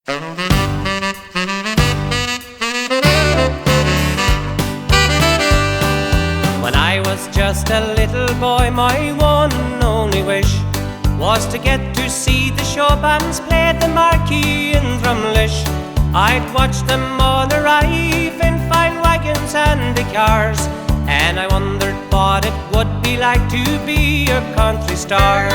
When I was just a little boy, my one and only wish was to get to see the show bands play the Marquee in Drumlish. I'd watch them all arrive in fine wagons and the cars, and I wondered what it would be like to be a country star.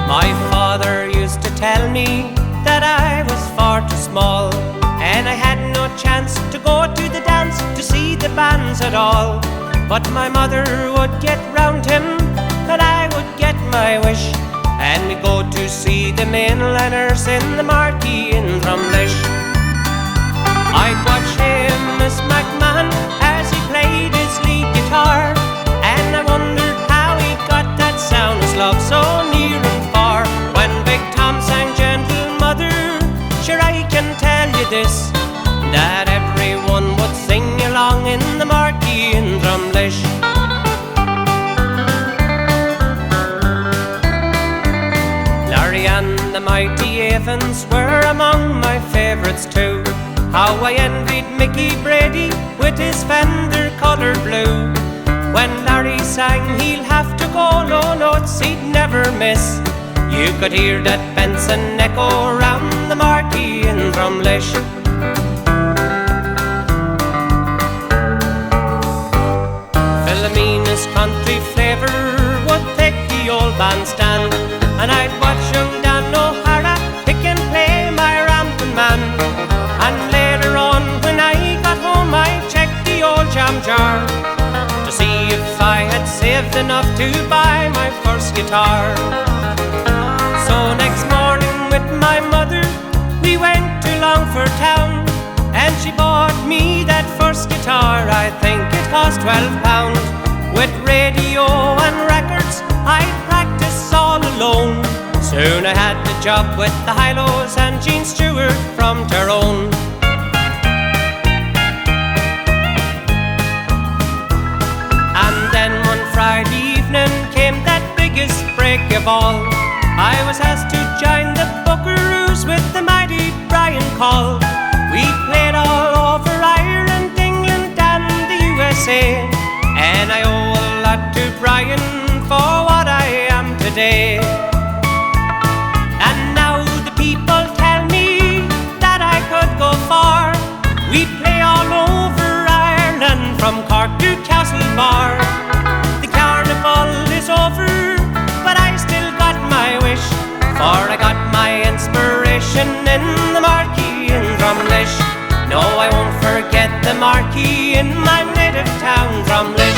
My father used to tell me that I was far too small, and I had no chance to go to the dance to see the bands at all. But my mother would get round him and I would get my wish, and we'd go to see the mainliners in the Marquee in Drumlish. I'd watch him, Miss McMahon, as he played his lead guitar, and I wondered how he got that sound of love so near and far. When Big Tom sang Gentle Mother, sure I can tell you this, that everyone would sing along in the Marquee in Drumlish. Larry and the Mighty Avens were among my favourites too. How I envied Mickey Brady with his fender coloured blue. When Larry sang he'll have to go low notes he'd never miss, you could hear that Benson echo round the Marquee in Drumlish. Philomena's country flavour would take the old bandstand, and I'd watch young Dan O'Hara pick and play my ramping man. And later on when I got home I'd check the old jam jar to see if I had saved enough to buy my first guitar. So next morning with my mother we went to Longford town, and she bought me that first guitar. I think it cost £12. With radio and records I'd practice all alone. Soon I had the job with the Hi Lows and Jean Stewart from Tyrone. And then one Friday evening came that biggest break of all. I was asked to join the Buckaroos with the mighty Brian Call. We played all over Ireland, England and the USA, and I owe a lot to Brian for what I am today. And now the people tell me that I could go far. We play all over Ireland from Cork to Castlebar. The carnival is over, but I still got my wish, for I got my inspiration in the Marquee in Drumlish. No, I won't forget the Marquee in my native town, Drumlish.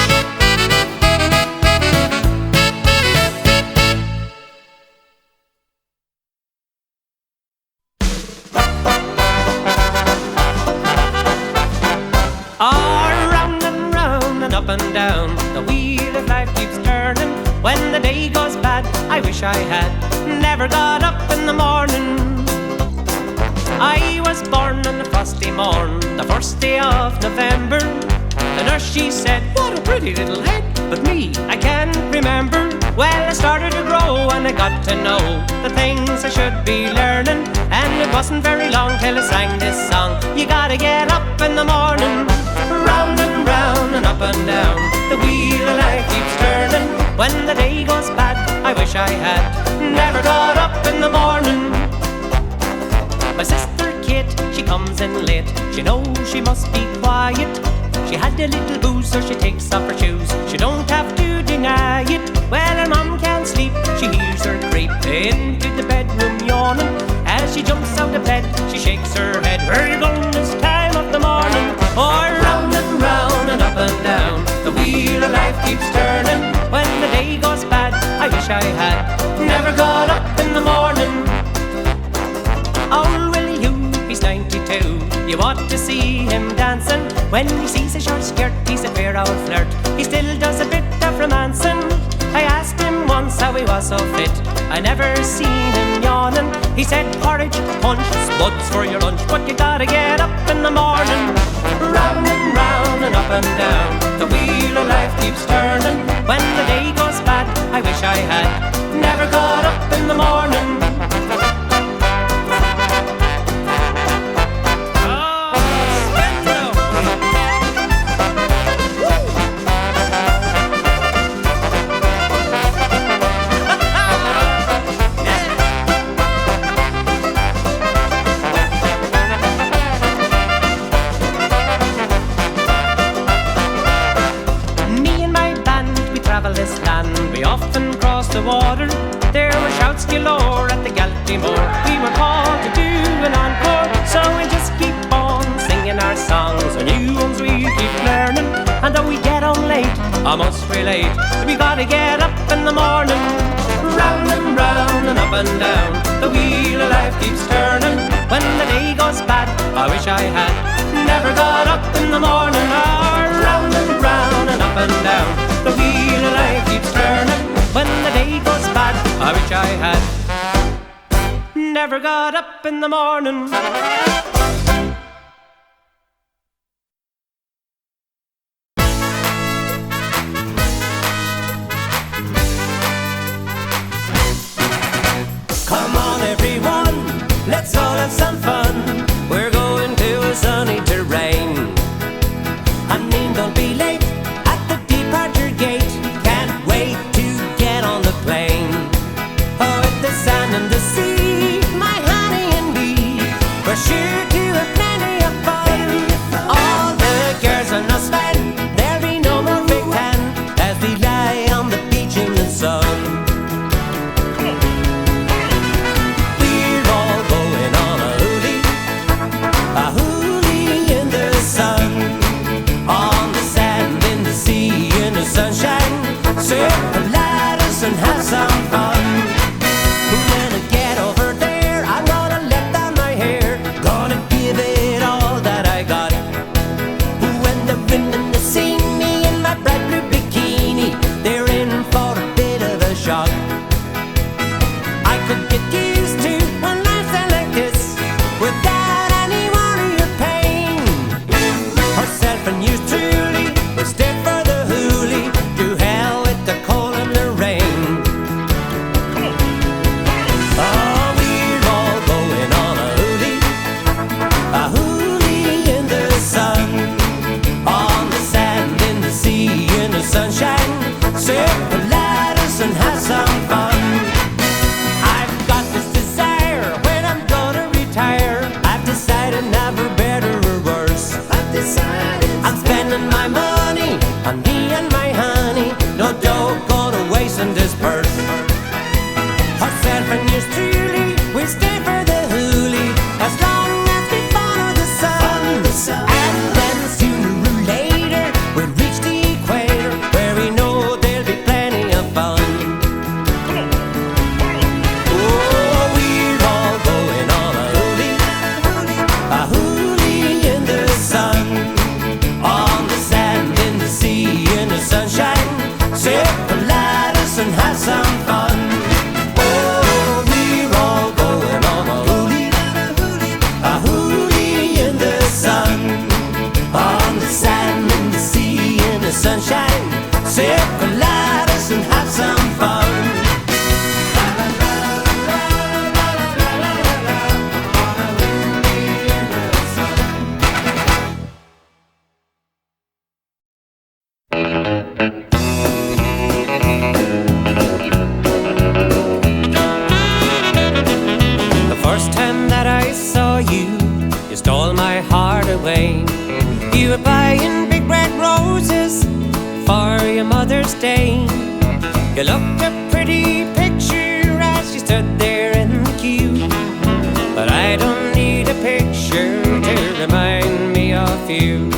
Round and round and up and down, the wheel of life keeps turning. When the day goes bad, I wish I had never got up in the morning. I was born on a frosty morn, the first day of November. The nurse she said, what a pretty little head, but me, I can't remember. Well, I started to grow and I got to know the things I should be learning, and it wasn't very long till I sang this song. You gotta get up in the morning. Round and round and up and down, the wheel of life keeps turning. When the day goes bad, I wish I had never got up in the morning. My sister Kate, she comes in late, she knows she must be quiet. She had a little booze so she takes off her shoes, she don't have to deny it. Well, her mum can't sleep, she hears her creep into the bedroom yawning. As she jumps out of bed, she shakes her head, where you going this time of the morning? Oh, round and up and down, the wheel of life keeps turning. When the day goes bad, I wish I had never got up in the morning. Old Willie Hugh, he's 92, you ought to see him dancing. When he sees a short skirt, he's a fair old flirt, he still does a bit of romancing. I asked him once how he was so fit, I never seen him yawning. He said porridge, punch, spuds for your lunch, but you gotta get up in the morning. Round and up and down, the wheel of life keeps turning. When the day goes bad, I wish I had never got up in the morning. were called to do an encore, so we'll just keep on singing our songs. Our new ones we keep learning, and though we get on late, I must relate that we gotta get up in the morning. Round and round and up and down, the wheel of life keeps turning. When the day goes bad, I wish I had never got up in the morning. Round and round and up and down, the wheel of life keeps turning. When the day goes bad, I wish I had never got up in the morning. Come on everyone, let's all have some fun. We're going to a sunny terrain. I mean, don't be late at the departure gate. Can't wait to get on the plane. Oh, with the sand and the sea, my honey and me, we're sure to have plenty of fun. All the girls are not spent, there'll be no more fake tan as we lie on the beach in the sun. We're all going on a Hooley in the sun. On the sand, in the sea, in the sunshine, circle ladders and have some fun. When I get over there, I'm gonna let down my hair, gonna give it all that I got. When the women see me in my bright blue bikini, they're in for a bit of a shock. I could get used to a lifestyle like this without any worry or pain. Herself and you truly will stay for the Hooley, to hell with the cold and the rain. Oh, we're all going on a Hooley in the sun. On the sand, in the sea, in the sunshine, circle ladders and have some fun. I've got this desire when I'm gonna retire. I've decided never better or worse. I'm spending my money on me and my honey, no dough gonna waste in this purse. Herself and yours truly, we stay for the Hooley as long as we follow the sun. And then sooner or later we'll reach the equator, where we know there'll be plenty of fun. Oh, we're all going on a Hooley in the sun. On the sand, in the sea, in the sunshine, circle ladders and have some fun. Oh, we're all going on a Hooley in the sun. On the sand, in the sea, in the sunshine, circle ladders and have some fun. The first time that I saw you, you stole my heart away. You were buying big red roses for your Mother's Day. You looked a pretty picture as you stood there in the queue. But I don't need a picture to remind me of you.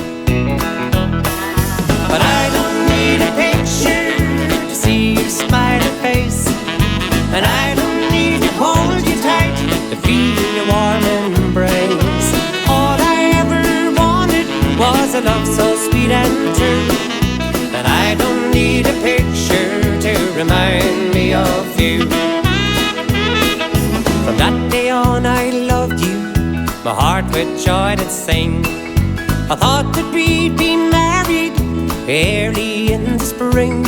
But I don't need a picture to see your smiling face. And I don't need to hold you tight to feel your warm embrace. All I ever wanted was a love so sweet and true. And I don't need a picture to remind me of you. From that day on I loved you, my heart with joy did sing. I thought that we'd be married early in the spring.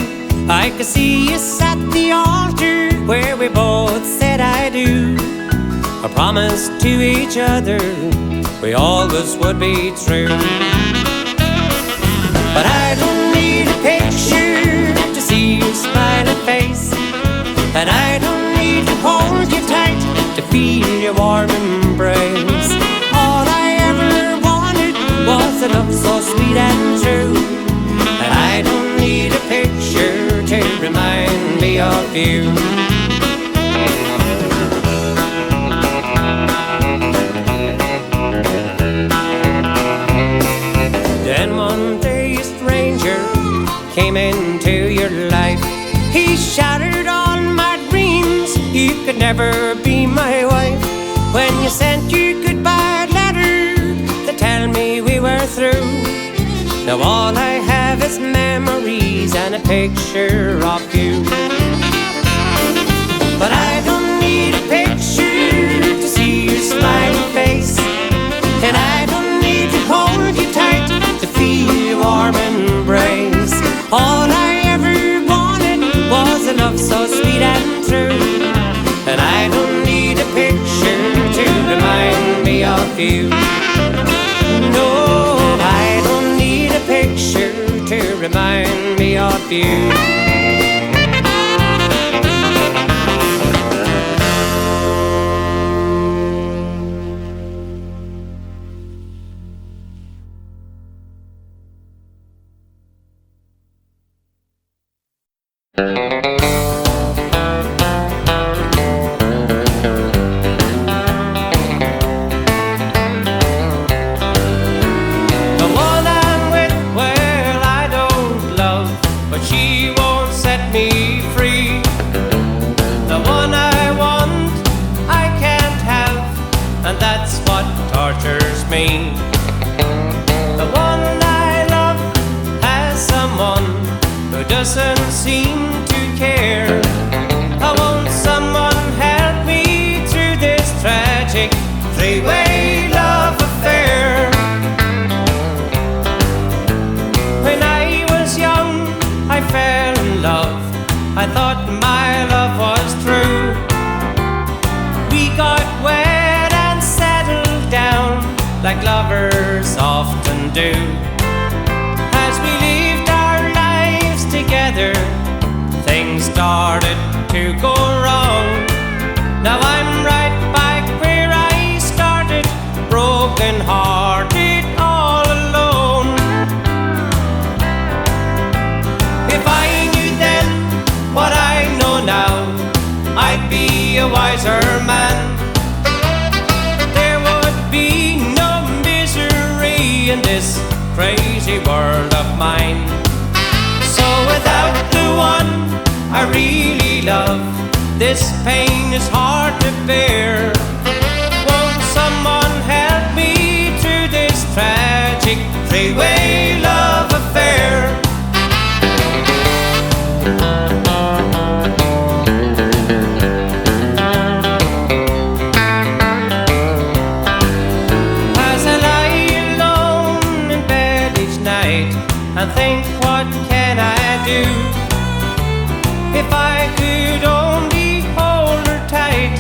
I could see us at the altar where we both said I do. A promise to each other we always would be true. But I don't need a picture to see your smiling face. And I don't need to hold you tight to feel your warm embrace. All I ever wanted was a love so sweet and true. And I don't need a picture to remind me of you. you sent your goodbye letter to tell me we were through. Now all I have is memories and a picture of you. But I don't need a picture to see your smiling face, and I don't need to hold you tight to feel your warm embrace. All I ever wanted was a love so sweet and true, and I don't need a picture to remind me of you. No, I don't need a picture to remind me of you. Doesn't seem to care. I want someone help me through this tragic three-way love affair. When I was young, I fell in love. I thought my love was true. We got wed and settled down like lovers often do. As we lived our lives together, things started to go wrong. Now I'm right back where I started, broken hearted, all alone. If I knew then what I know now, I'd be a wiser man. There would be no misery in this crazy world of mine. So without the one I really love, this pain is hard to bear. Won't someone help me through this tragic three-way love affair? As I lie alone in bed each night and think, what can I do? If I could only hold her tight,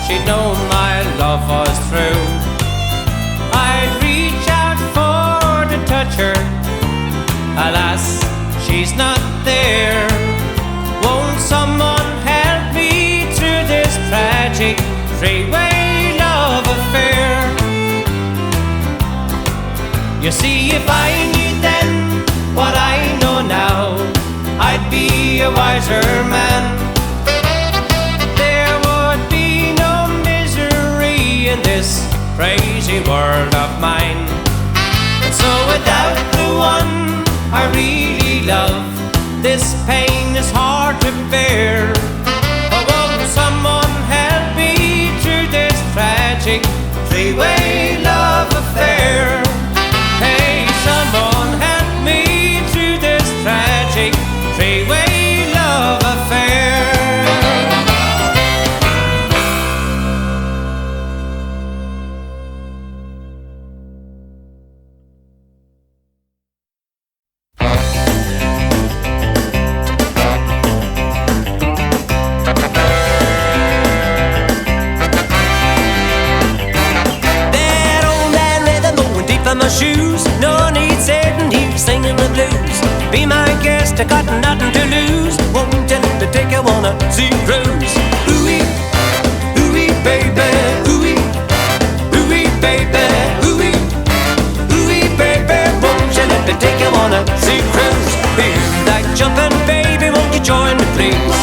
she'd know my love was true. I'd reach out for to touch her, alas, she's not there. Won't someone help me through this tragic three-way love affair? You see, if I knew then what I know now, I'd be a wiser man. There would be no misery in this crazy world of mine. And so without the one I really love, this pain is hard to bear. Oh, won't someone help me through this tragic three-way love affair? Hey, someone help me through this tragic three-way love affair. That old man rhythm going deep in my shoes. No need saying he's singing the blues. Be my guest, I got nothing to lose. Won't you let me take you on a sea cruise? Ooh-wee, ooh-wee, baby, ooh-wee, ooh-wee, baby, ooh-wee, ooh-wee, baby. Won't you let me take you on a sea cruise? If you like jumping, baby, won't you join me, please?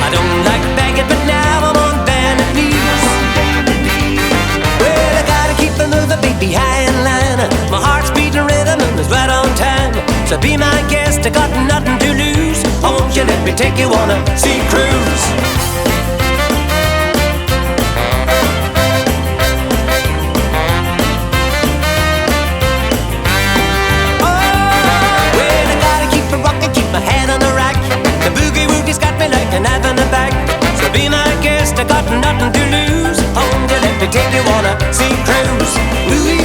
I don't like begging, but now I'm on bended knees. Well, I gotta keep it moving, baby, high in line. My heart's beating rhythm and it's right on time. So be my guest, I got nothing to lose. Oh, won't you let me take you on a sea cruise? take you on a sea cruise. Ooh-wee,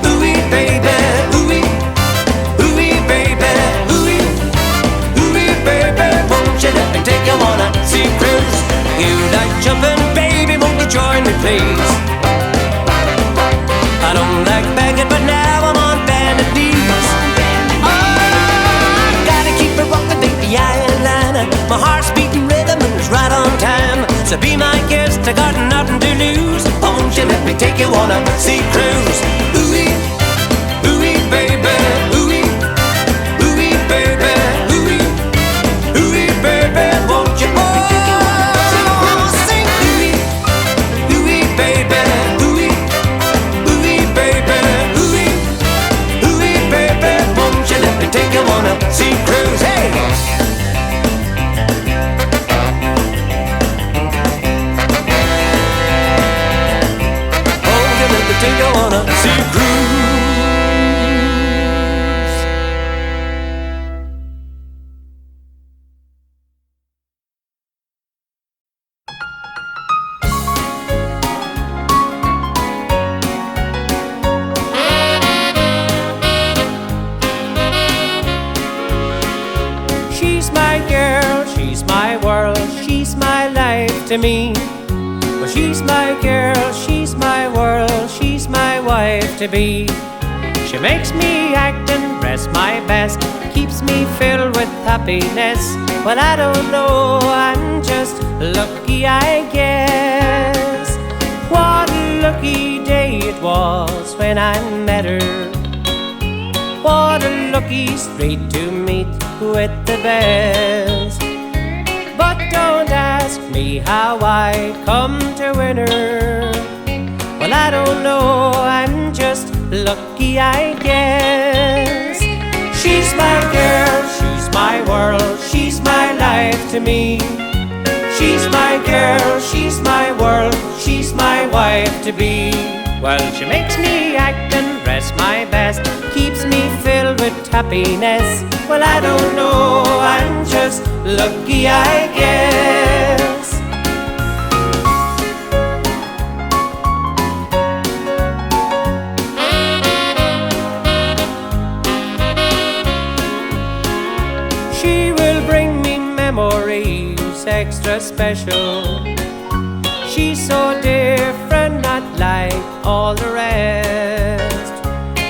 ooh-wee, baby, ooh-wee, ooh-wee, baby, ooh-wee, ooh-wee, baby. Won't you let me take you on a sea cruise? You like jumping, baby, won't you join me, please? I don't like begging, but now I'm on bended knees. Oh, I gotta keep it rocking, baby, eyeliner. My heart's beating rhythm and it's right on time. So be my guest, I got nothing to lose. Won't you let me take you on a sea cruise? Ooh-wee, ooh-wee, baby, ooh-wee, ooh-wee, baby, ooh-wee, ooh-wee, baby. Won't you let me take you on a sea cruise? Sing ooh-wee, ooh-wee, baby, ooh-wee, ooh-wee, baby, ooh-wee, ooh-wee, baby. Won't you let me take you on a sea cruise? Hey! Take you on a sea cruise. She's my girl, she's my world, she's my life to me. Well, she's my girl, she's my world, she's my wife to be. She makes me act and dress my best, keeps me filled with happiness. Well, I don't know, I'm just lucky, I guess. What a lucky day it was when I met her. What a lucky street to meet with the best. But don't ask me how I come to win her. Well, I don't know, I'm just lucky, I guess. She's my girl, she's my world, she's my life to me. She's my girl, she's my world, she's my wife to be. Well, she makes me act and dress my best, keeps me filled with happiness. Well, I don't know, I'm just lucky, I guess. She will bring me memories extra special. She's so different, not like all the rest.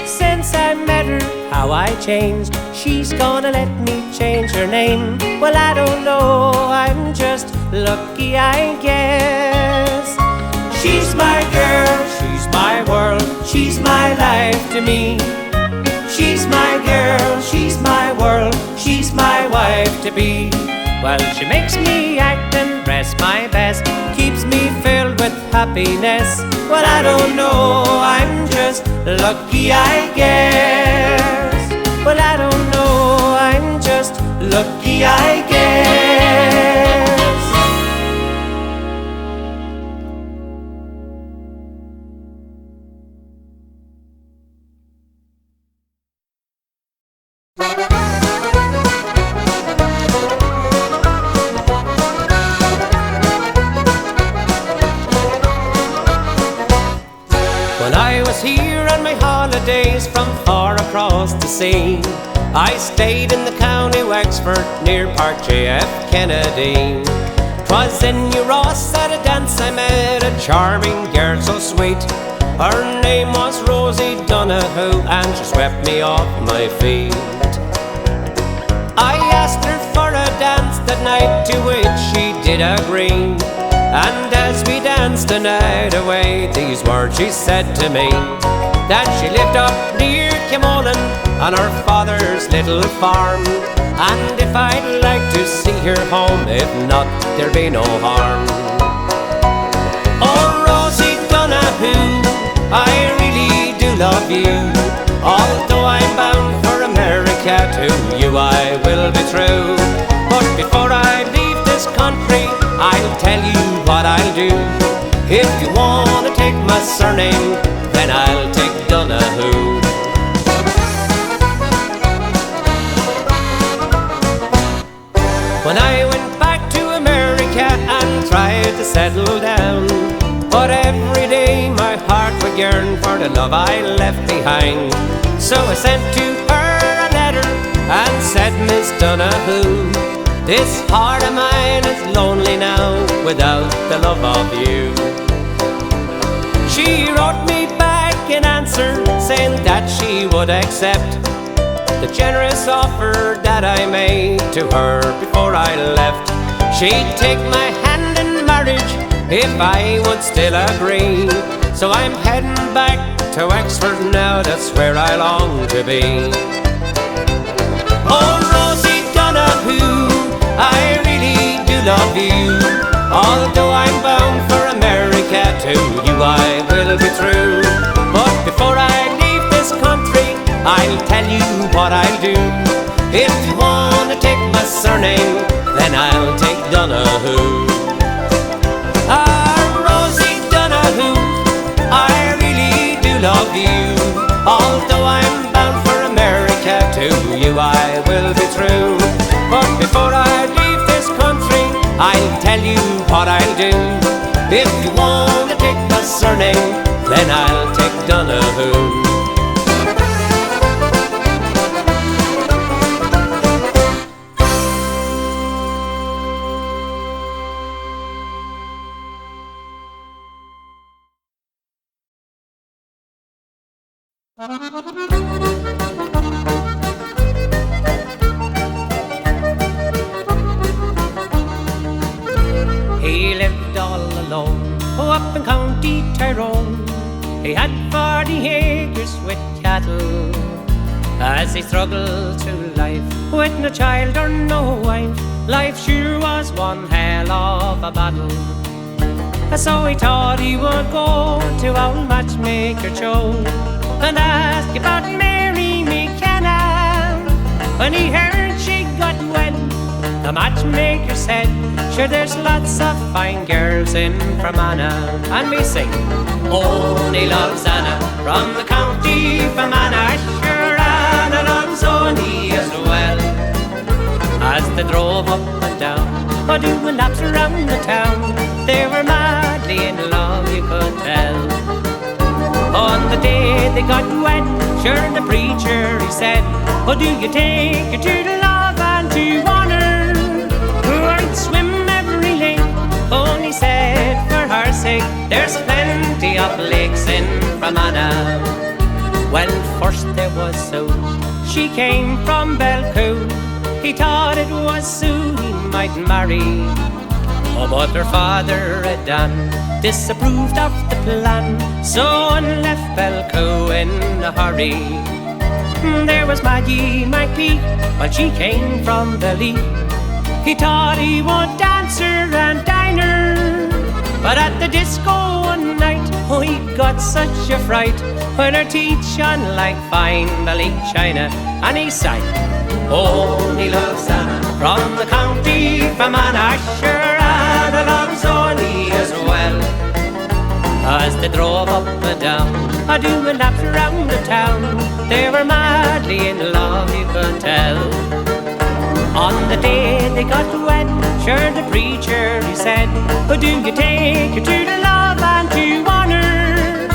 Since I met her, how I changed. She's gonna let me change her name. Well, I don't know, I'm just lucky, I guess. She's my girl, she's my world, she's my life to me. She's my girl, she's my world, she's my wife to be. Well, she makes me act and dress my best, keeps me filled with happiness. Well, I don't know, I'm just lucky, I guess. Well, I don't know, I'm just lucky, I guess. When I was here on my holidays from far across the sea, I stayed in the county Wexford near Park J.F. Kennedy. 'Twas in New Ross at a dance I met a charming girl so sweet. Her name was Rosie Donoghue and she swept me off my feet. I asked her for a dance that night, to which she did agree. And as we danced the night away, these words she said to me, that she lived up near Kimolin on her father's little farm, and if I'd like to see her home, if not, there'd be no harm. Oh, Rosie Donoghue, I really do love you. Although I'm bound for America, to you I will be true. But before I leave this country, I'll tell you what I'll do. If you wanna take my surname, then I'll take Donoghue. When I went back to America and tried to settle down, But every day my heart would yearn for the love I left behind. So I sent to her a letter and said, Miss Donoghue, this heart of mine is lonely now without the love of you. She wrote me back in answer saying that she would accept the generous offer that I made to her before I left. She'd take my hand in marriage if I would still agree. So I'm heading back to Wexford now, that's where I long to be. Oh, Rosie Donoghue, I really do love you. Although I'm bound for America, to you I will be true. But before I leave this country, I'll tell you what I'll do. If you wanna take my surname, then I'll take Donoghue. Rosie Donoghue, I really do love you. Although I'm bound for America, to you I will be true. But before I leave this country, I'll tell you what I'll do. If you wanna take my surname, then I'll take Donoghue. He lived all alone, up in County Tyrone. He had 40 acres with cattle. As he struggled through life with no child or no wife, life sure was one hell of a battle. So he thought he would go to our matchmaker Joe and ask about Mary McKenna. When he heard she got wed, the matchmaker said, sure there's lots of fine girls in Fermanagh. And we sing, Only loves Anna from the county Fermanagh. Sure Anna loves Oni as well. As they drove up and down, doing laps around the town, they were madly in love, you could tell. On the day they got wed, sure the preacher he said, do you take her to the love and to honour? I'd swim every lake, only said for her sake, there's plenty of lakes in Fermanagh. Well, first there was Sue, she came from Belcoo. He thought it was Sue he might marry. But her father had done disapproved of the plan, so one left Belcoo in a hurry. There was Maggie Marquee, while she came from Belly. He thought he would dance her and dine her, but at the disco one night, he got such a fright when her teeth shone like fine belly china, and he sang, Only loves Anna from the county Fermanagh. Sure Anna loves Oni as well. As they drove up and down, doing laps around the town, they were madly in love, you could tell. On the day they got wed, sure the preacher he said, do you take her to the love and to honour?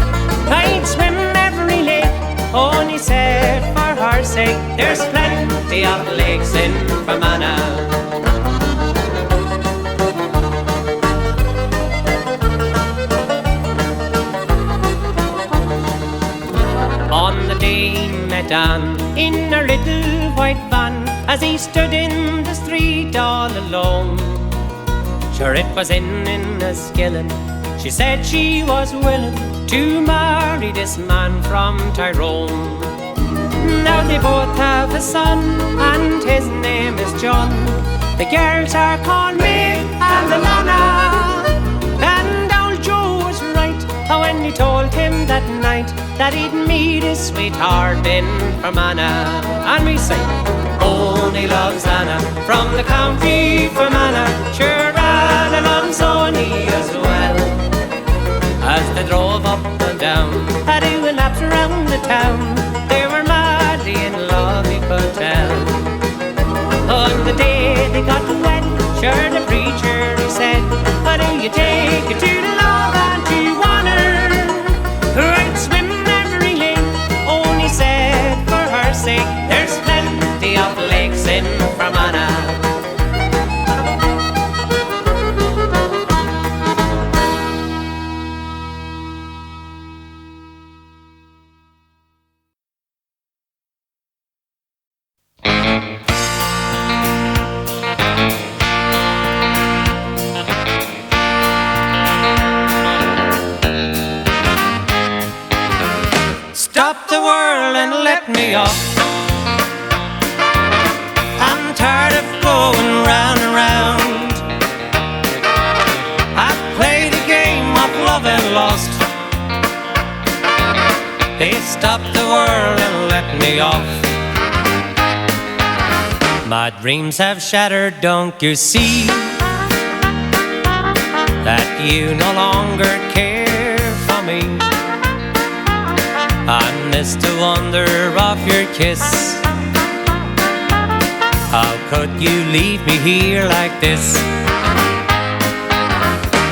I'd swim every lake, only said for her sake, there's plenty of lakes in Fermanagh. On the day he met Anne in her little white van, as he stood in the street all alone. Sure it was in Enniskillen, she said she was willing to marry this man from Tyrone. Now they both have a son, and his name is John. The girls are called Meg and Alana. And old Joe was right when he told him that night that he'd meet his sweetheart in Fermanagh. And we sing, Only loves Anna from the county Fermanagh. Sure Anna loves Oni as well. As they drove up and down, doing laps around the town, they were madly in love, you could tell. On the day they got wed, sure the preacher he said, do you take her to the love and to stop the world and let me off. I'm tired of going round and round. I've played a game of love and lost. Hey, stop the world and let me off. My dreams have shattered, don't you see? That you no longer care for me. I miss the wonder of your kiss. How could you leave me here like this?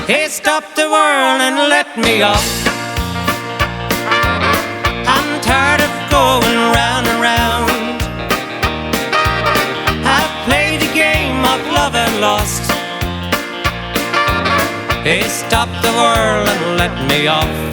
Hey, stop the world and let me off. I'm tired of going round and round. I've played a game of love and lost. Hey, stop the world and let me off.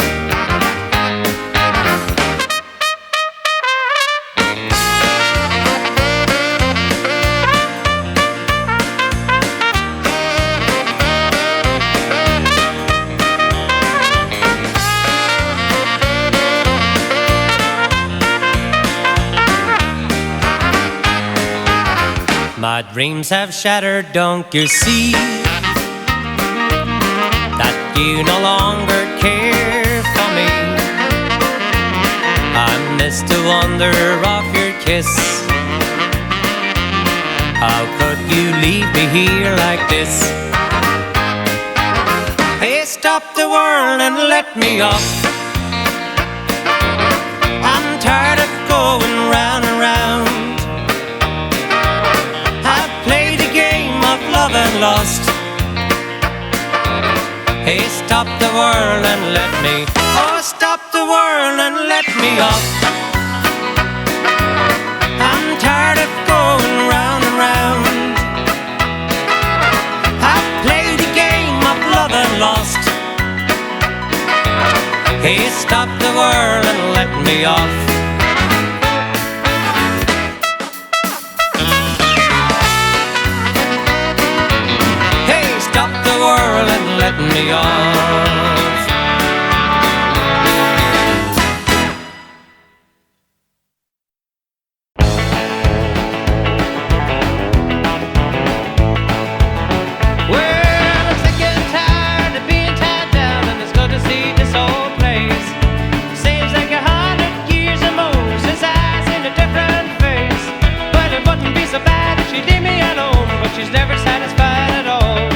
My dreams have shattered, don't you see? That you no longer care for me. I miss the wonder of your kiss. How could you leave me here like this? Hey, stop the world and let me off. I'm tired of going round and round. Love and lost. Hey, stop the world and let me. Oh, stop the world and let me off. I'm tired of going round and round. I've played a game of love and lost. Hey, stop the world and let me off. World and let me off. Well, I'm sick and tired of being tied down, and it's good to see this old place. Seems like 100 years or more since I seen a different face. But it wouldn't be so bad if she'd leave me alone, but she's never satisfied at all.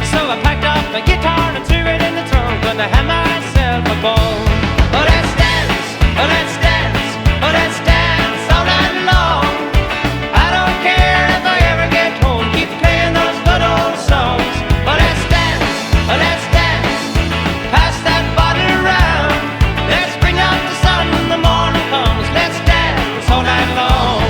So I packed up my guitar and threw it in the trunk, and I had myself a ball. Oh, let's dance, oh, let's dance, oh, let's dance all night long. I don't care if I ever get home, keep playing those good old songs. Oh, let's dance, pass that bottle around. Let's bring out the sun when the morning comes. Let's dance all night long.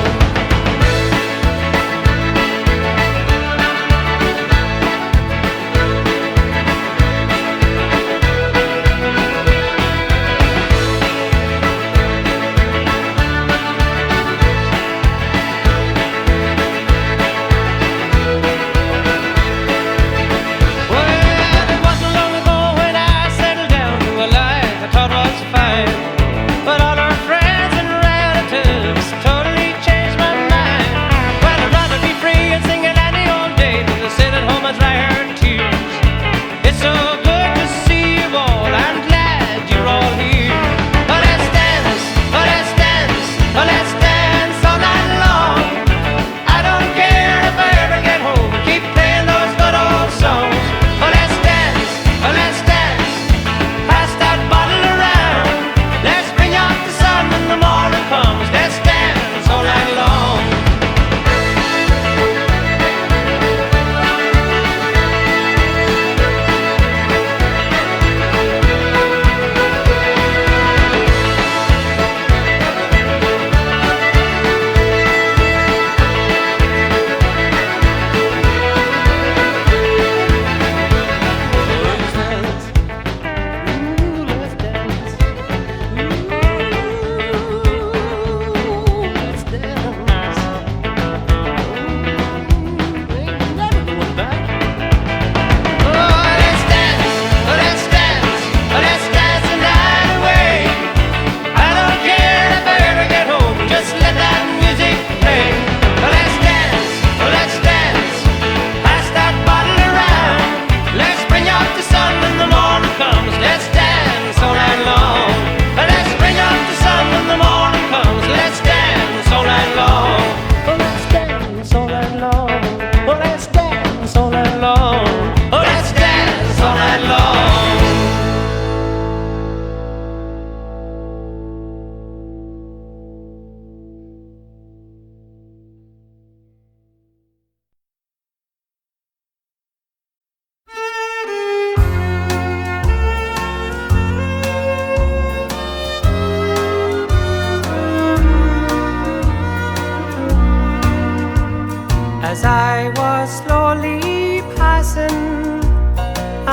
was slowly passing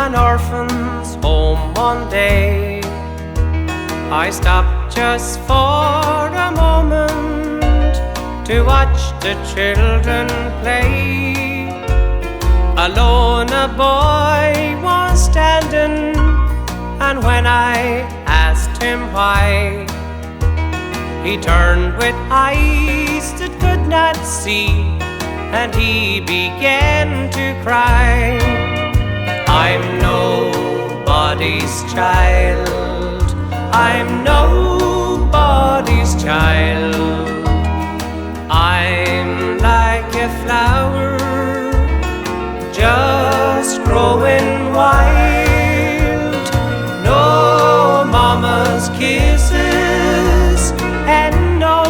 an orphan's home one day. I stopped just for a moment to watch the children play. Alone a boy was standing, and when I asked him why, he turned with eyes that could not see, and he began to cry. I'm nobody's child, I'm nobody's child. I'm like a flower just growing wild. No mama's kisses and no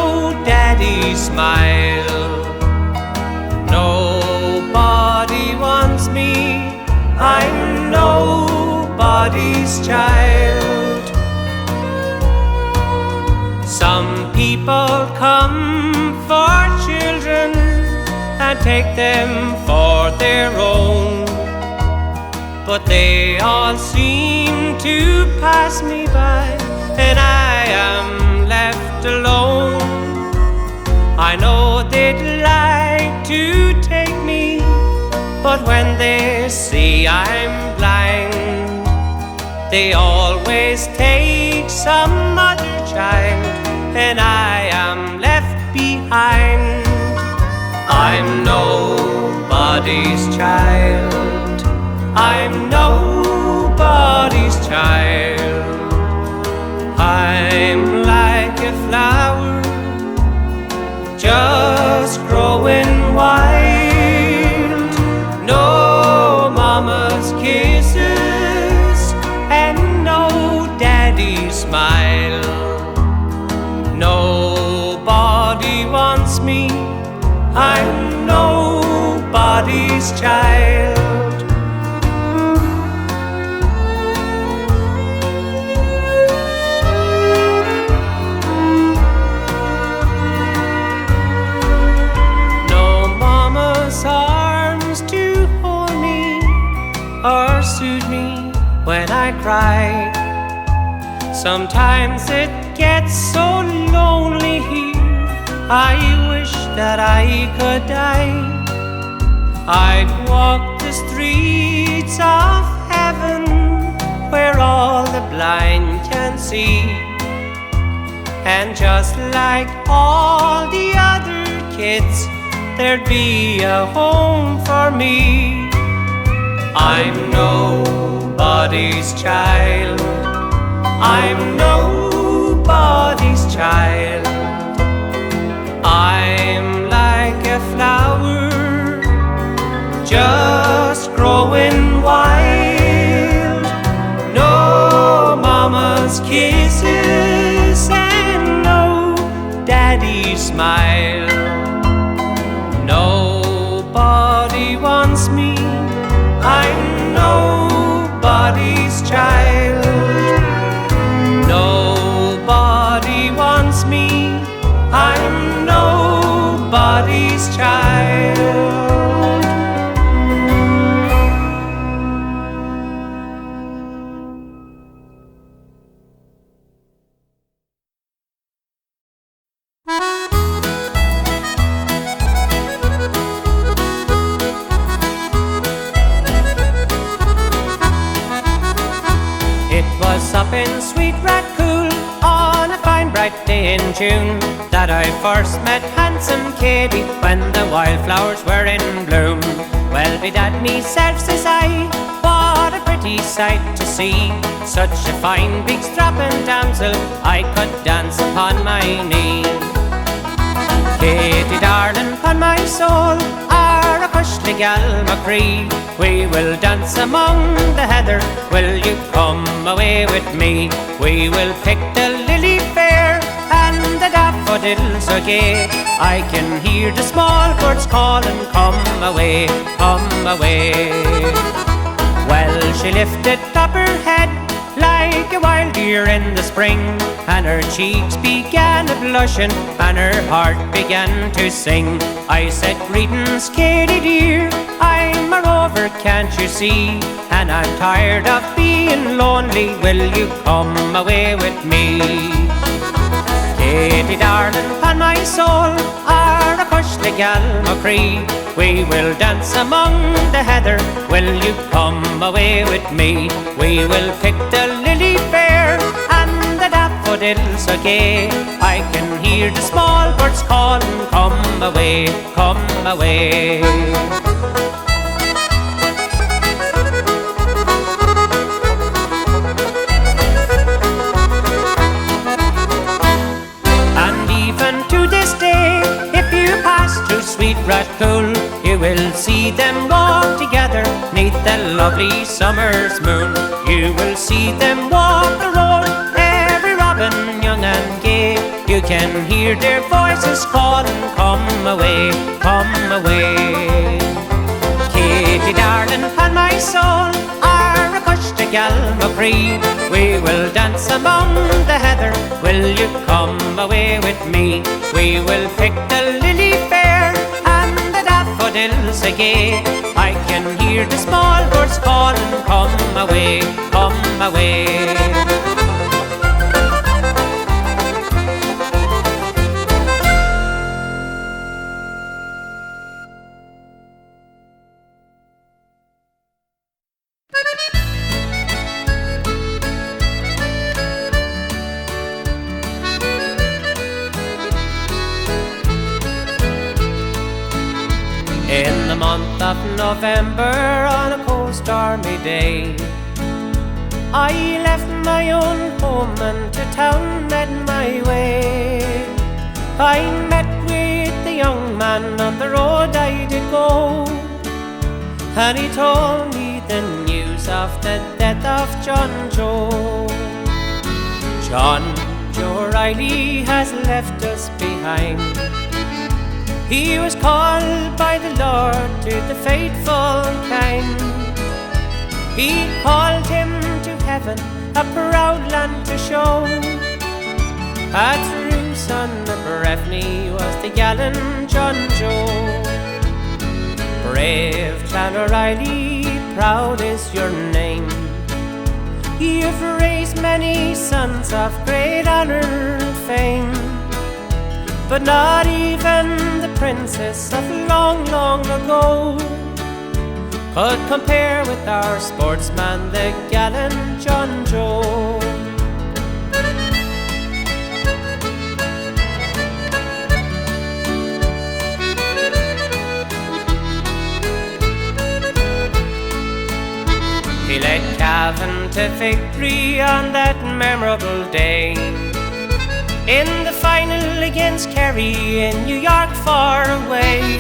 daddy's smile. Nobody wants me, I'm nobody's child. Some people come for children and take them for their own, but they all seem to pass me by, and I am left alone. I know they'd like to take me, but when they see I'm blind, they always take some other child, and I am left behind. I'm nobody's child, I'm nobody's child. I'm like a flower just growing wild. No mama's kisses and no daddy's smile. Nobody wants me, I'm nobody's child. No mama's arms to hold me or soothe me when I cry. Sometimes it gets so lonely here, I wish that I could die. I'd walk the streets of heaven where all the blind can see, and just like all the other kids, there'd be a home for me. I'm nobody's child, I'm nobody's child. I'm like a flower just growing wild. No mama's kisses and no daddy's smile. Nobody wants me, I'm nobody's child. Nobody wants me, I'm nobody's child. It was up in sweet Rathcoole on a fine bright day in June that I first met handsome Kerry when the wildflowers were in bloom. Well, bedad meself, says I, what a pretty sight to see. Such a fine big strapping damsel, I could dance upon my knee. Katie darling, upon my soul, are a cushly gal Marquee. We will dance among the heather, will you come away with me? We will pick the lily fair and the daffodils so gay. I can hear the small birds calling, come away, come away. Well, she lifted up her head like a wild deer in the spring, and her cheeks began a blushing, and her heart began to sing. I said, greetings, Katie dear, I'm a rover, can't you see? And I'm tired of being lonely, will you come away with me? Katie darling, on my soul, are a push the Galmacree. We will dance among the heather, will you come away with me? We will pick the lily fair and the daffodils so gay. I can hear the small birds calling, come away, come away. Sweet Rathcoole, you will see them walk together neath the lovely summer's moon. You will see them walk the road, every robin young and gay. You can hear their voices calling, come away, come away. Katie darling, and my soul, are a push to Galmacree. We will dance among the heather, will you come away with me? We will pick the lily fair and the daffodils gay. I can hear the small birds calling, come away, come away. In the month of November, on a cold stormy day, I left my own home and to town made my way. I met with the young man on the road I did go, and he told me the news of the death of John Joe. John Joe Riley has left us behind. He was called by the Lord to the faithful kind. He called him to heaven, a proud land to show. A true son of Breffni was the gallant John Joe. Brave Clan O'Reilly, proud is your name. You've raised many sons of great honour and fame, but not even the princess of long, long ago could compare with our sportsman, the gallant John Joe. He led Cavan to victory on that memorable day, in the final against Kerry in New York far away.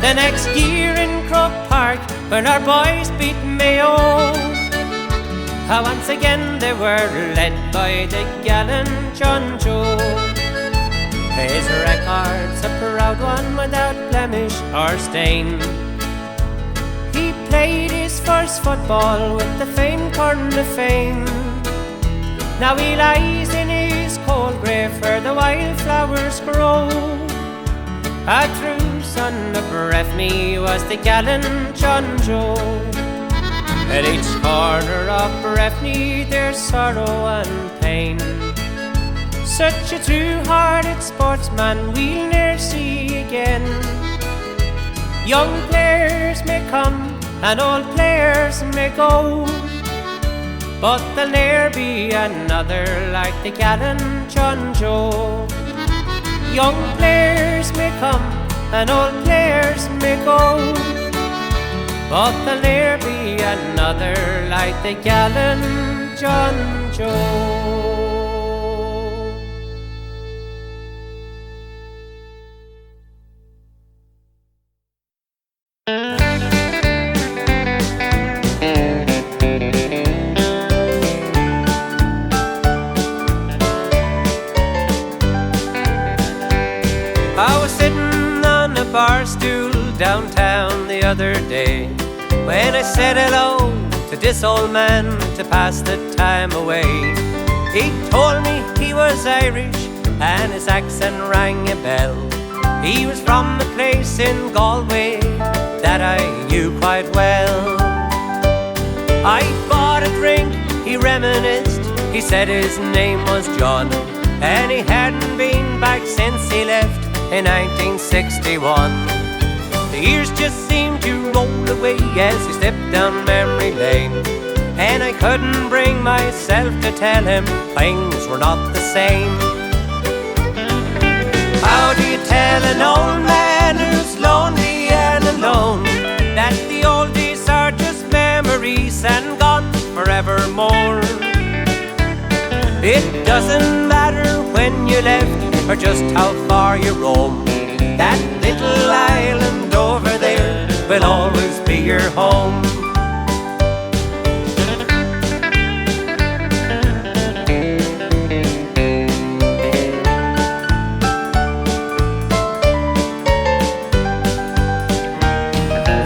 The next year in Croke Park, when our boys beat Mayo, how once again they were led by the gallant John Joe. His record's a proud one without blemish or stain. He played his first football with the famed Corn of Fame. Now he lies in his cold grave where the wildflowers grow. A true son of Breffni was the gallant John Joe. At each corner of Breffni there's sorrow and pain. Such a true-hearted sportsman we'll ne'er see again. Young players may come and old players may go, but there'll ne'er be another like the gallant John Joe. Young players may come and old players may go, but there'll ne'er be another like the gallant John Joe. I was sitting on a bar stool downtown the other day when I said hello to to this old man to pass the time away. He told me he was Irish and his accent rang a bell. He was from a place in Galway that I knew quite well. I bought a drink, he reminisced. He said his name was John, and he hadn't been back since he left in 1961. The years just seemed to roll away as he stepped down memory lane, and I couldn't bring myself to tell him things were not the same. How do you tell an old man who's lonely and alone that the old days are just memories and gone forevermore? It doesn't matter when you left or just how far you roam. That little island over there will always be your home.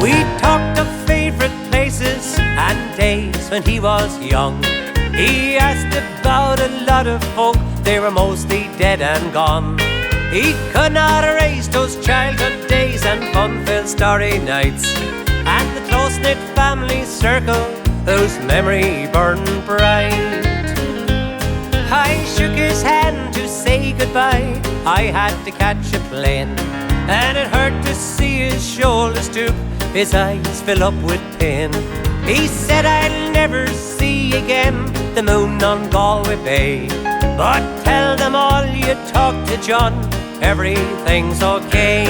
We talked of favourite places and days when he was young. He asked about a lot of folk, they were mostly dead and gone. He could not erase those childhood days and fun-filled starry nights, and the close-knit family circle whose memory burned bright. I shook his hand to say goodbye, I had to catch a plane, and it hurt to see his shoulders stoop, his eyes fill up with pain. He said I'll never see again the moon on Galway Bay, but tell them all you talk to John, everything's okay.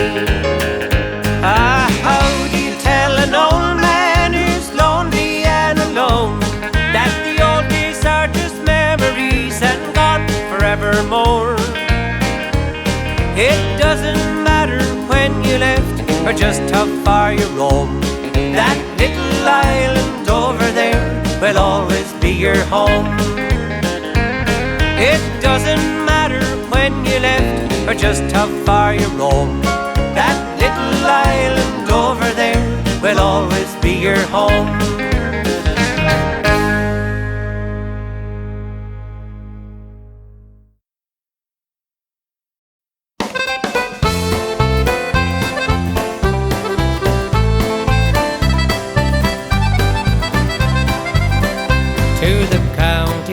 How do you tell an old man who's lonely and alone that the old days are just memories and gone forevermore? It doesn't matter when you left or just how far you roam. That little island over there will always be your home. It doesn't matter when you left or just how far you roam. That little island over there will always be your home.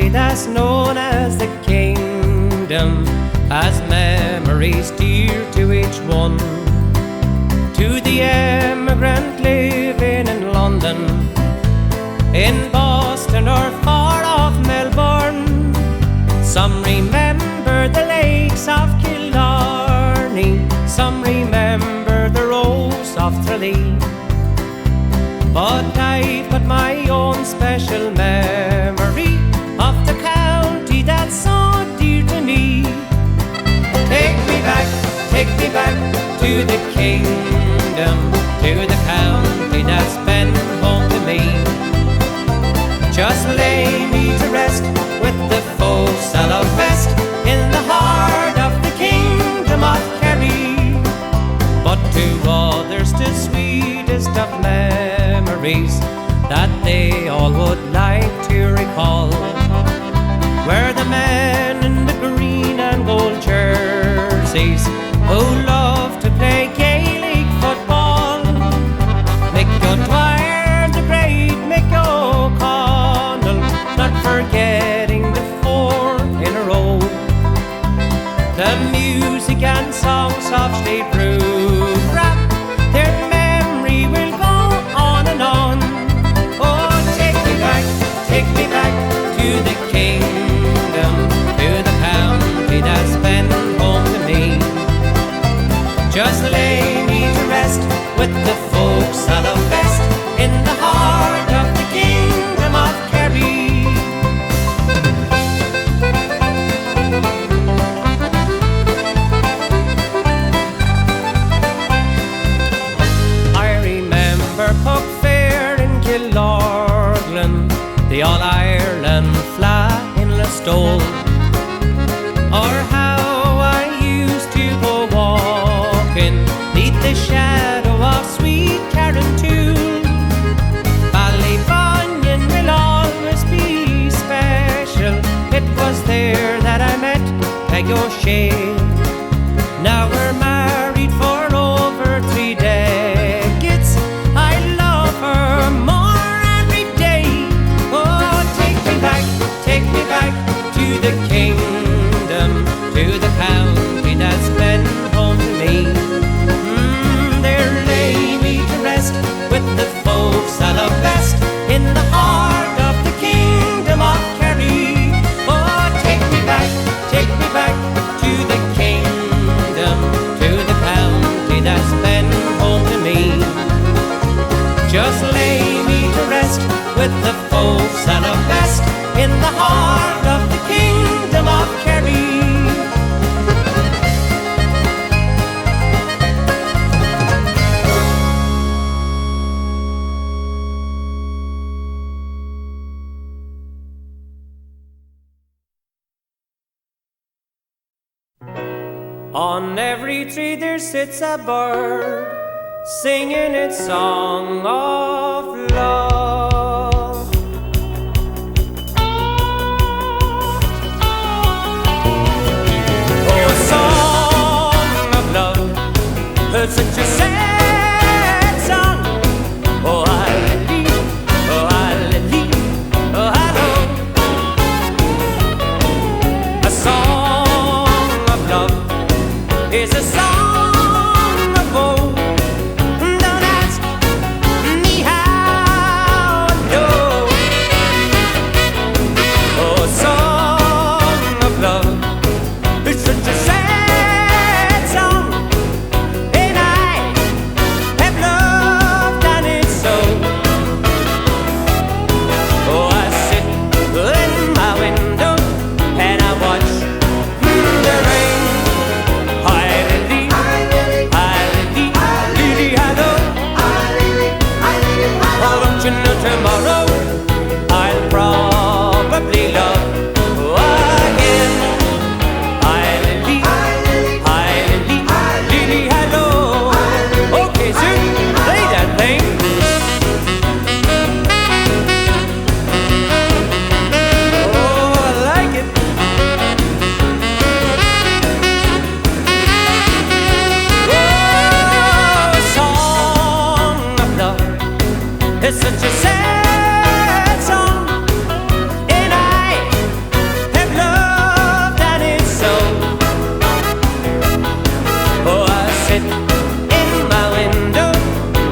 That's known as the kingdom, as memories dear to each one. To the emigrant living in London, in Boston or far off Melbourne, some remember the lakes of Killarney, some remember the rose of Tralee. But I've got my own special memory of the county that's so dear to me. Take me back to the kingdom, to the county that's been home to me. Just lay me to rest with the folks out west, in the heart of the kingdom of Kerry. But to others the sweetest of memories that they all would like to recall were the men in the green and gold jerseys who loved to play Gaelic football. Mick O'Dwyer, the great Mick O'Connell, not forgetting the four in a row. The music and songs of State Route rap, their memory will go on and on. Oh, take me back to the kingdom, to the county that's been home to me. Just lay me to rest with the folks out of west, in the heart of the kingdom of Kerry. I remember Puck Fair in Killorglin, the All-Ireland flag in Listowel, or how I used to go walking neath the shadow of sweet Carrauntoohil. Ballybunion will was there that I met Peg O'Shea. Now we're married for over 3 decades. I love her more every day. Oh, take me back to the kingdom, to the county that's been home to me. There lay me to rest with the folks I love best in the heart of the kingdom of Kerry. Oh, take me back to the kingdom, to the county that's been home to me. Just lay me to rest with the folks I love best in the heart of the kingdom of Kerry. On every tree there sits a bird, singing its song of love. Oh, a song of love, it's such a sad song. Oh, Lili, oh, Lili, oh, hello. A song of love is a song of woe. Don't ask me how I know. Oh, a song of love, it's such a sad song, and I have loved and it's so. Oh, I sit in my window and I watch the rain. Tomorrow I'll probably love again. Lili Hi Low. Okay, Sue, play that thing. Oh, I like it. Oh, song of love, it's such a sad song, and I have loved and it's so. Oh, I sit in my window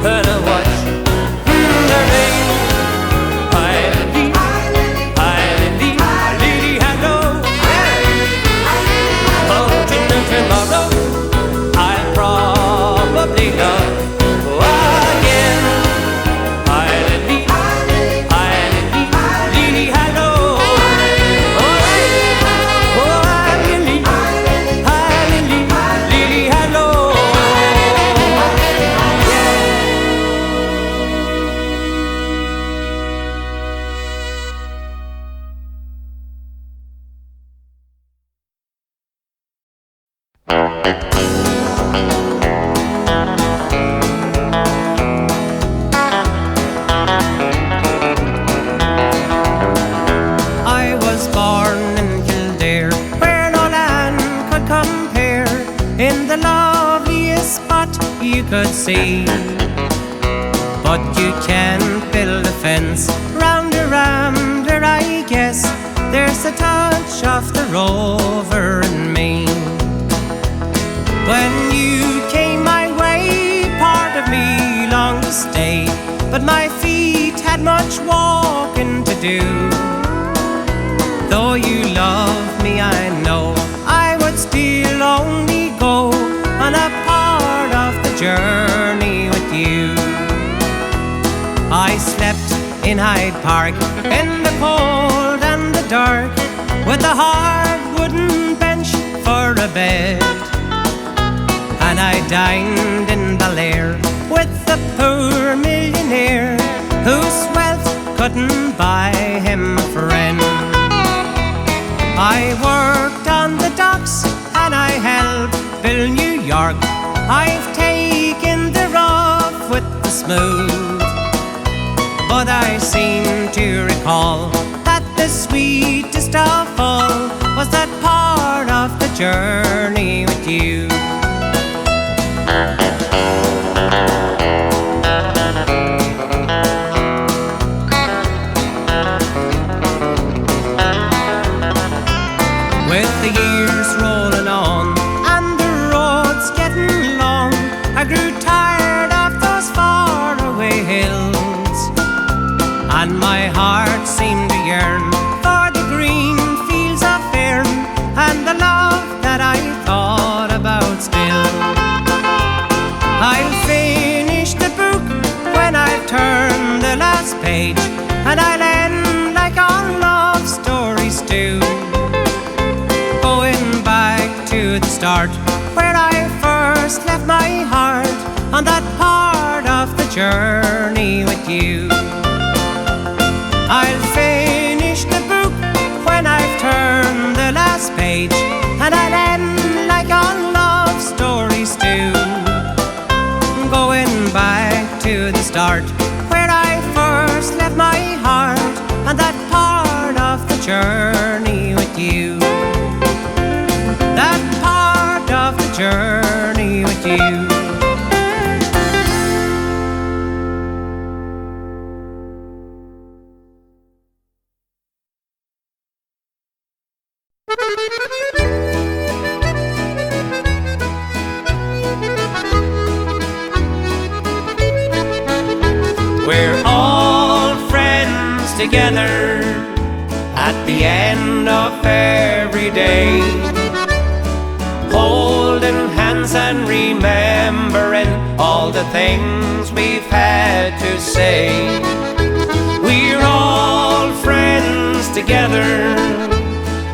and I watch the rain. Lili Hi Low. Oh, tomorrow I'll probably love again. Lili Hi Low. Lili Hi Low. I was born in Kildare, where no land could compare, in the loveliest spot you could see. But you can't build a fence round a rambler, I guess. There's a touch of the rover in me. When you came my way, part of me longed to stay, but my feet had much walking to do. Though you love me, I know I would still only go on a part of the journey with you. I slept in Hyde Park in the cold and the dark, with a hard wooden bench for a bed. And I dined in Bel-Air with the poor millionaire, whose wealth couldn't buy him a friend. I worked on the docks and I helped build New York. I've taken the rough with the smooth, but I seem to recall that the sweetest of all journey with you. With the years rolling on and the roads getting long, I grew tired of those faraway hills, and my heart seemed to yearn for the green fields of Fern and the love that I thought about still. I'll finish the book when I've turned the last page, and I'll end like all love stories do, going back to the start where I first left my heart on that part of the journey with you. I'll finish the book when I've turned the last page, and I'll end like all love stories do, going back to the start where I first left my heart on that part of the journey with you. That part of the journey with you. We're all friends together at the end of every day, holding hands and remembering all the things we've had to say. We're all friends together,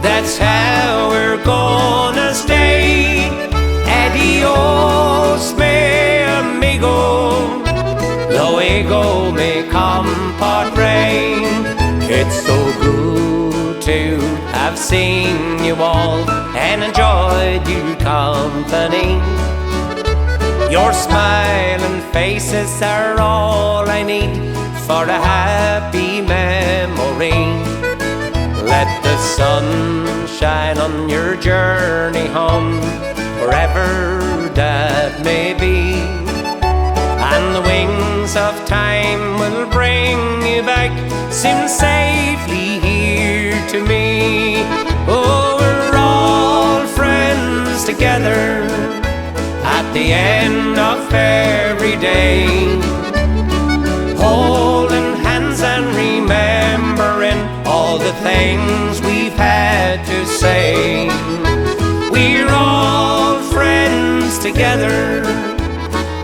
that's how we're gonna stay. Adios, mi amigo, luego me compadre. It's so good to have seen you all and enjoyed your company. Your smiling faces are all I need for a happy memory. Let the sun shine on your journey home, wherever that may be, and the wings of time will bring you back soon safely here to me. Oh, we're all friends together at the end of every day, holding hands and remembering all the things we've had to say. We're all friends together,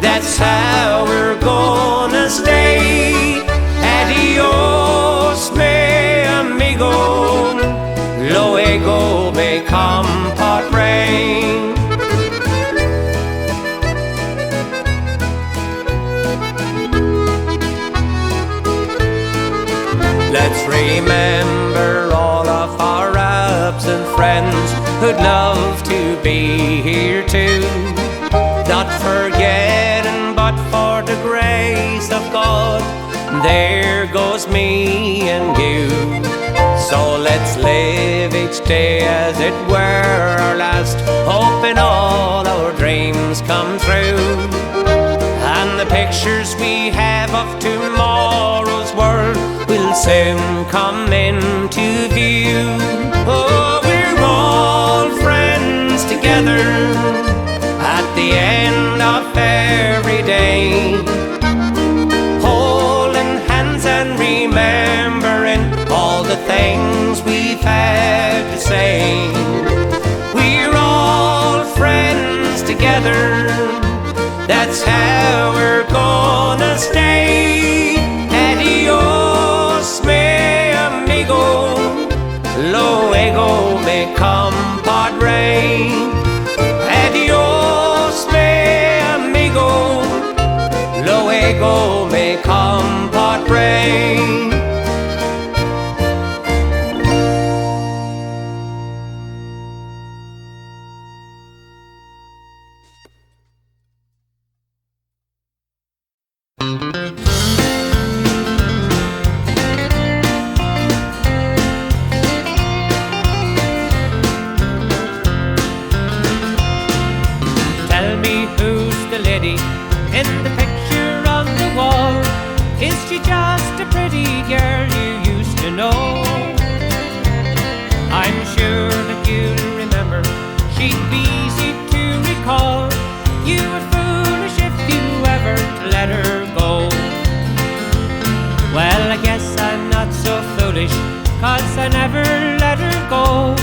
that's how we're gonna stay. Adios, mi amigo, luego me compadre. Let's remember all of our absent friends who'd love to be here too, not forgetting but for the grace of God, there goes me and you. So let's live each day as it were our last, hoping all our dreams come true, and the pictures we have of tomorrow's world will soon come into view. Oh, we're all friends together at the end of every day, holding hands and remembering all the things we've had to say. We're all friends together, that's how we're gonna stay. Adios, mi amigo, luego me compadre. Adios, mi amigo, luego me compadre. never let her go.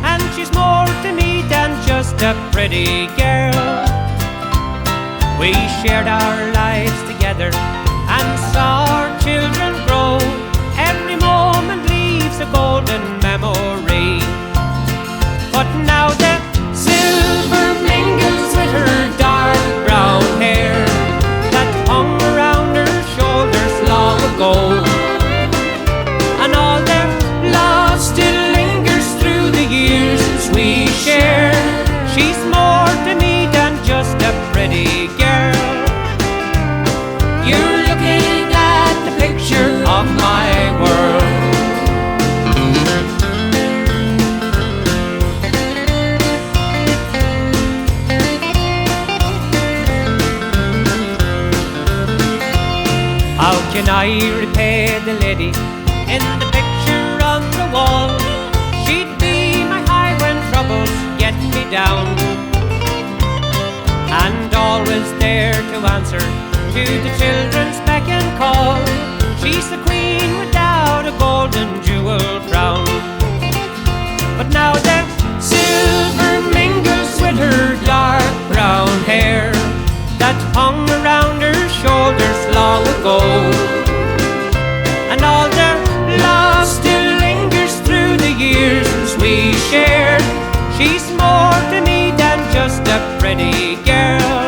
And she's more to me than just a pretty girl. We shared our lives together and saw our children grow. Every moment leaves a golden memory. But now the silver mingles with her dark brown hair that hung around her shoulders long ago. And all their love still lingers through the years we shared. She's more to me than just a pretty girl. You're looking at the picture of my world. How can I repay the lady in the picture on the wall? She'd be my high when troubles get me down, and always there to answer to the children's beck and call. She's the queen without a golden jewel crown. But now the silver mingles with her dark brown hair that hung around her shoulders long ago. And all their love still lingers through the years we shared. She's more to me than just a pretty girl.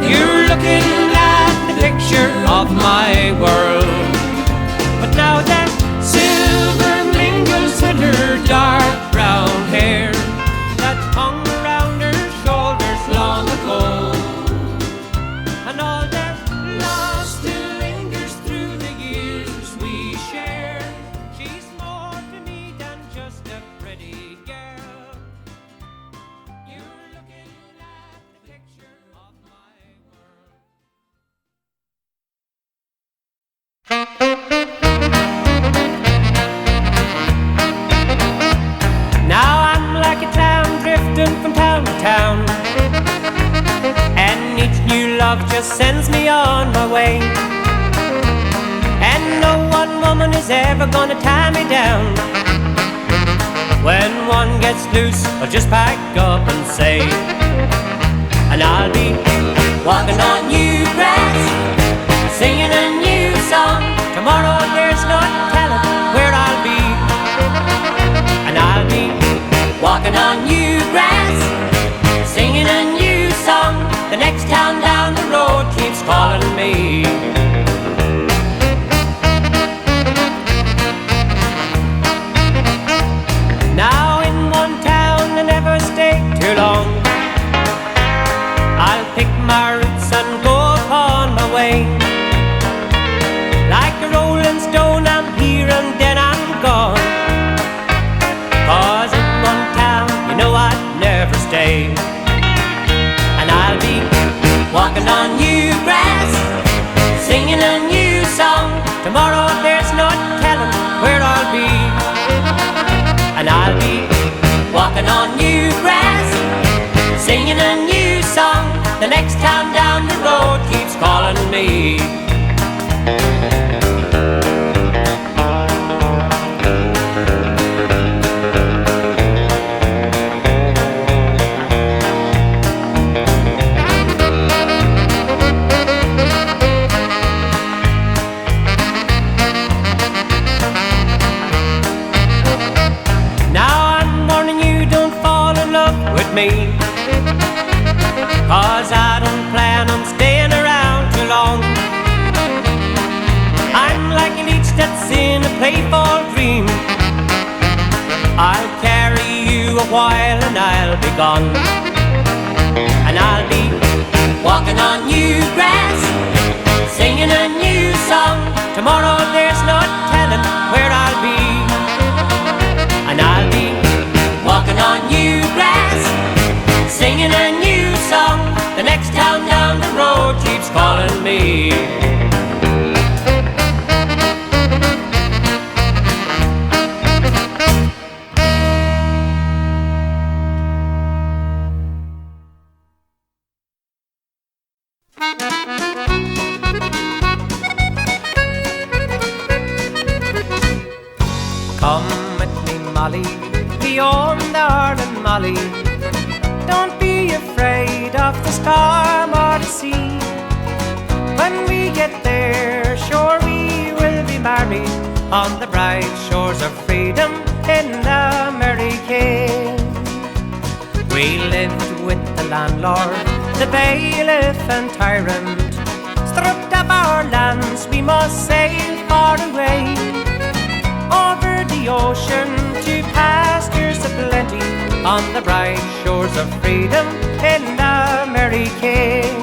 You're looking at the picture of my world. But now that silver mingles with her dark brown hair that hung around her shoulders long ago. And all that love still lingers through the years we shared. She's more to me than just a pretty girl. You're looking at the picture of my world. Now I'm like a clown drifting from town to town, and each new love just sends me on my way. And no one woman is ever gonna tie me down. When one gets loose, I'll just pack up and say, and I'll be walking on new grass, singing a new song. Tomorrow there's no telling where I'll be. And I'll be walking on new grass, singing a new song. The next town down the road keeps calling me. Now in one town I never stay too long. I'll pick my roots and go upon my way. Like a rolling stone I'm here and then I'm gone. 'Cause in one town you know I'd never stay. And I'll be walking on new grass, singing a new song. Tomorrow there's no telling where I'll be. And I'll be walking on new grass, singing a new song. The next town down the road keeps calling me. Me, 'cause I don't plan on staying around too long. I'm like a leech that's in a playful dream. I'll carry you a while and I'll be gone. And I'll be walking on new grass, singing a new song. Tomorrow there's no telling where I'll be. And I'll be walking on new grass, singing a new song. The next town down the road keeps calling me. me own darling Molly. Don't be afraid of the storm or the sea. When we get there, sure we will be married on the bright shores of freedom in the Merry King. We lived with the landlord, the bailiff and tyrant. Stripped of our lands, we must sail far away, over the ocean to pastures of plenty, on the bright shores of freedom in the Merry King.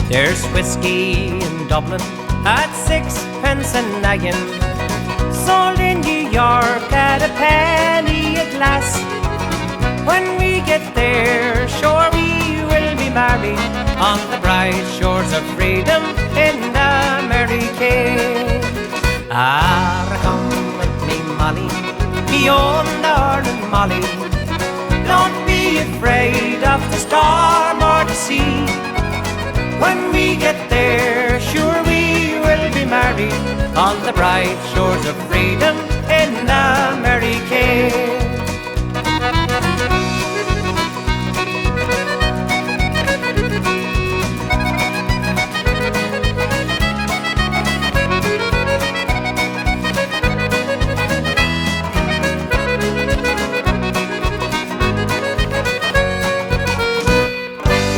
There's whiskey in Dublin at 6 pence a naggin, sold in New York at a penny a glass. When we get there, sure we will be married on the bright shores of freedom in the Merry King. Ah, come with me, Molly, me own darling Molly. Don't be afraid of the storm or the sea. When we get there, sure we will be married on the bright shores of freedom in the Merry King.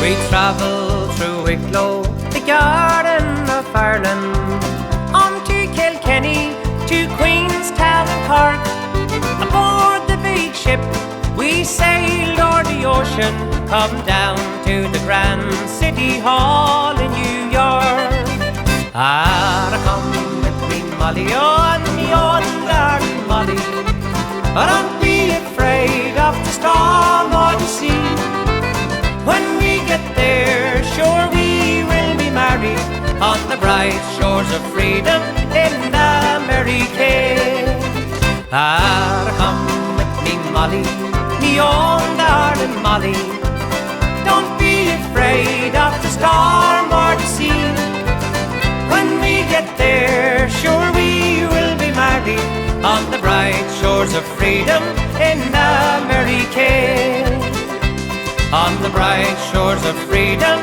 We travelled through Wicklow, the Garden of Ireland, on to Kilkenny, to Queenstown and Cork. Aboard the big ship, we sailed o'er the ocean, come down to the Grand City Hall in New York. Ah, come with me, Molly, on me own darling Molly. Don't be afraid of the storm or the sea. When we get there, sure we will be married on the bright shores of freedom in the Merry King. Ah, come with me, Molly, me own darling Molly. Don't be afraid of the storm or the sea. When we get there, sure we will be married on the bright shores of freedom in the Merry King. On the bright shores of freedom